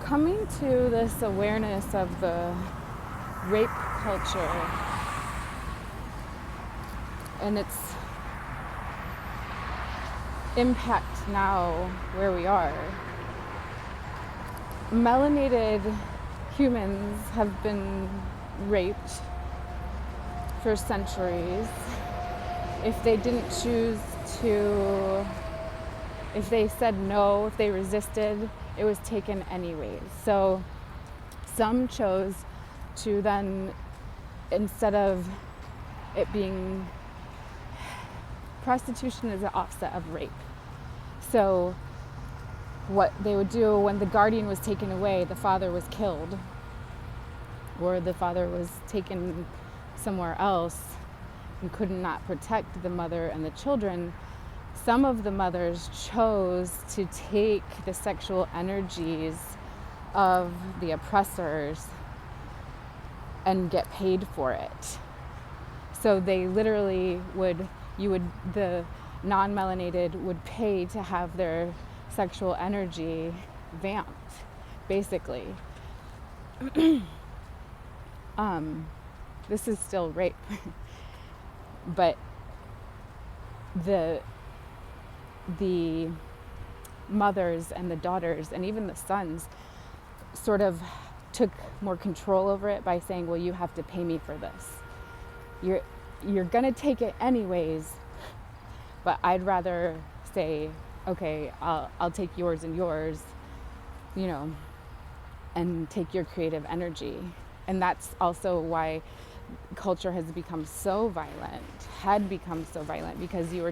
coming to this awareness of the rape culture and its impact now where we are. Melanated humans have been raped for centuries. If they didn't choose to, if they said no, if they resisted, it was taken anyways. So some chose to then, instead of it being, prostitution is the offset of rape. So what they would do when the guardian was taken away, the father was killed, or the father was taken somewhere else and could not protect the mother and the children. Some of the mothers chose to take the sexual energies of the oppressors and get paid for it. So they literally the non-melanated would pay to have their sexual energy vamped, basically. This is still rape, but the mothers and the daughters and even the sons sort of took more control over it by saying, well, you have to pay me for this. You're gonna take it anyways, but I'd rather say, okay, I'll take yours and yours, and take your creative energy. And that's also why culture has become so violent, because they were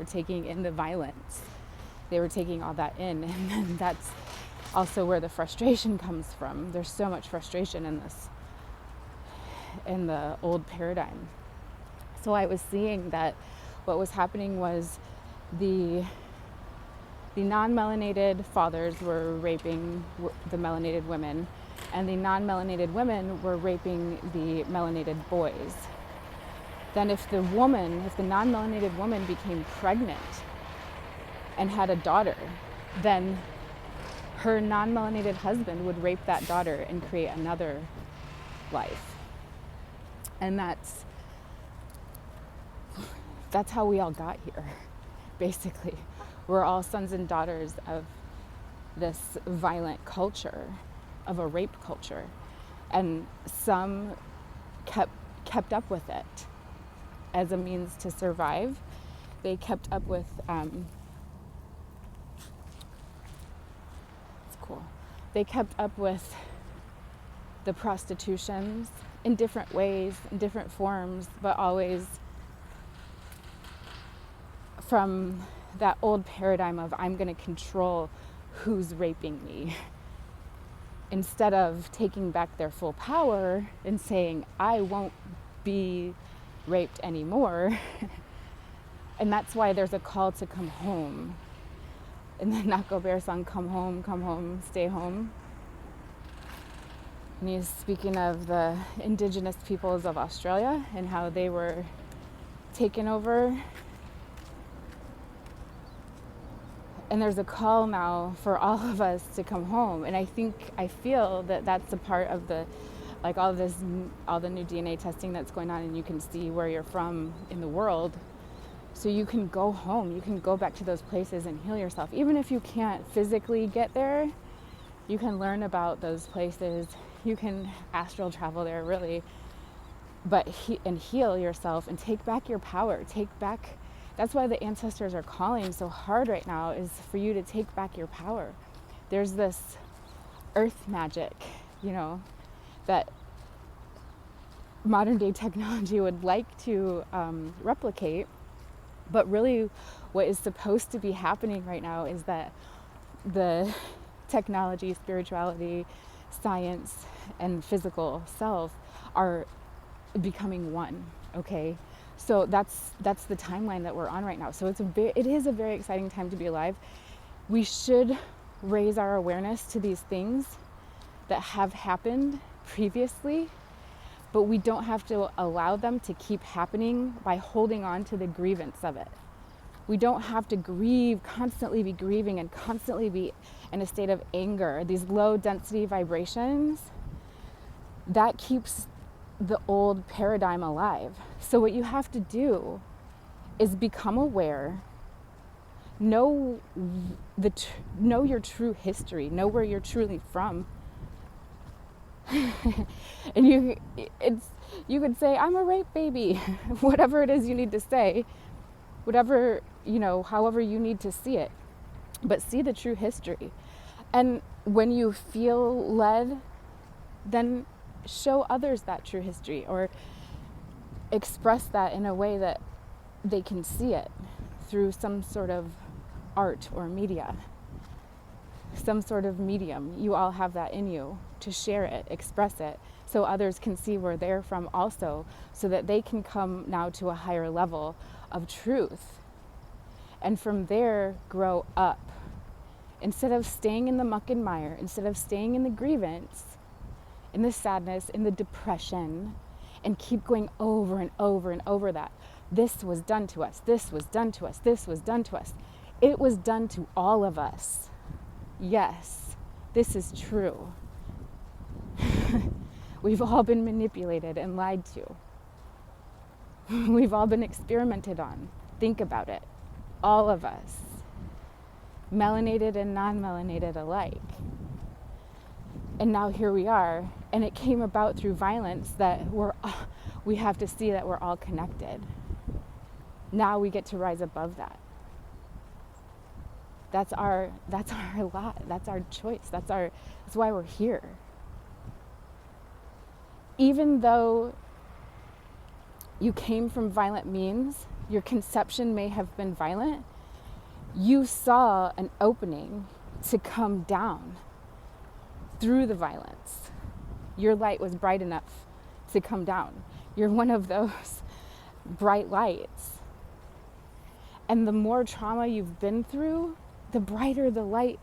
taking in the violence. They were taking all that in, and then that's also where the frustration comes from. There's so much frustration in the old paradigm. So I was seeing that what was happening was the non-melanated fathers were raping the melanated women, and the non-melanated women were raping the melanated boys. Then if the non-melanated woman became pregnant and had a daughter, then her non-melanated husband would rape that daughter and create another life. And that's how we all got here, basically. We're all sons and daughters of this violent culture, of a rape culture. And some kept up with it as a means to survive. They kept up with, it's cool. They kept up with the prostitutions in different ways, in different forms, but always from that old paradigm of I'm going to control who's raping me, instead of taking back their full power and saying, I won't be raped anymore. And that's why there's a call to come home. In the Nako Bear song, come home, stay home. And he's speaking of the indigenous peoples of Australia and how they were taken over. And there's a call now for all of us to come home. And I feel that that's a part of all the new DNA testing that's going on, and you can see where you're from in the world. So you can go home, you can go back to those places and heal yourself. Even if you can't physically get there, you can learn about those places. You can astral travel there, really. But heal yourself and take back your power. That's why the ancestors are calling so hard right now, is for you to take back your power. There's this earth magic, that modern day technology would like to replicate. But really what is supposed to be happening right now is that the technology, spirituality, science, and physical self are becoming one, okay? So that's the timeline that we're on right now. So it is a very exciting time to be alive. We should raise our awareness to these things that have happened previously, but we don't have to allow them to keep happening by holding on to the grievance of it. We don't have to grieve, constantly be grieving and constantly be in a state of anger. These low density vibrations, that keeps the old paradigm alive. So what you have to do is become aware, know your true history, know where you're truly from. And you could say, I'm a rape baby, whatever it is you need to say, whatever, however you need to see it, but see the true history. And when you feel led, then show others that true history, or express that in a way that they can see it through some sort of art or media, some sort of medium. You all have that in you to share it, express it, so others can see where they're from also, so that they can come now to a higher level of truth. And from there, grow up. Instead of staying in the muck and mire, instead of staying in the grievance, in the sadness, in the depression, and keep going over and over and over that. This was done to us, this was done to us, this was done to us. It was done to all of us. Yes, this is true. We've all been manipulated and lied to. We've all been experimented on. Think about it. All of us. Melanated and non-melanated alike. And now here we are, and it came about through violence that we have to see that we're all connected. Now we get to rise above that. That's our lot. That's our choice. That's why we're here. Even though you came from violent means, your conception may have been violent, you saw an opening to come down through the violence. Your light was bright enough to come down. You're one of those bright lights. And the more trauma you've been through, the brighter the light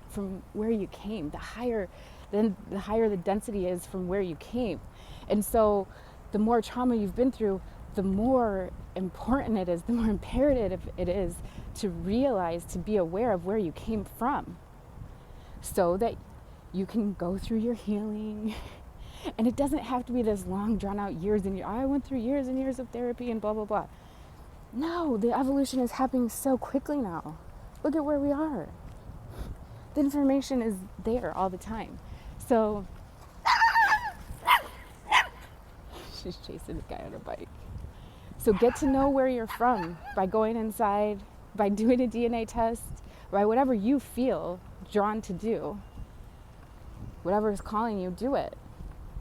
from where you came, the higher the density is from where you came. And so the more trauma you've been through, the more important it is, the more imperative it is to realize, to be aware of where you came from, so that you can go through your healing. And it doesn't have to be this long, drawn out years and years. I went through years and years of therapy and blah, blah, blah. No, the evolution is happening so quickly now. Look at where we are. The information is there all the time. So, she's chasing the guy on a bike. So get to know where you're from by going inside, by doing a DNA test, by whatever you feel drawn to do. Whatever is calling you, do it.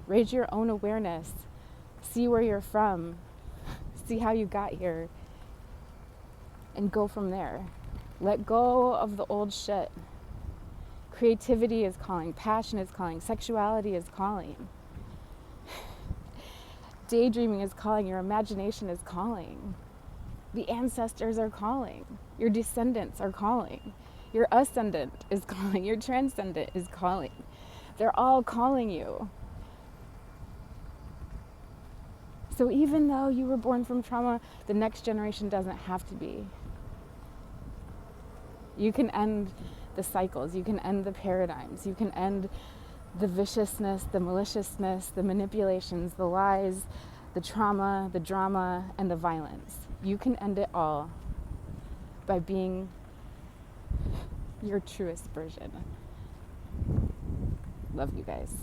Raise your own awareness. See where you're from. See how you got here. And go from there. Let go of the old shit. Creativity is calling. Passion is calling. Sexuality is calling. Daydreaming is calling. Your imagination is calling. The ancestors are calling. Your descendants are calling. Your ascendant is calling. Your transcendent is calling. They're all calling you. So even though you were born from trauma, the next generation doesn't have to be. You can end the cycles. You can end the paradigms. You can end the viciousness, the maliciousness, the manipulations, the lies, the trauma, the drama, and the violence. You can end it all by being your truest version. Love you guys.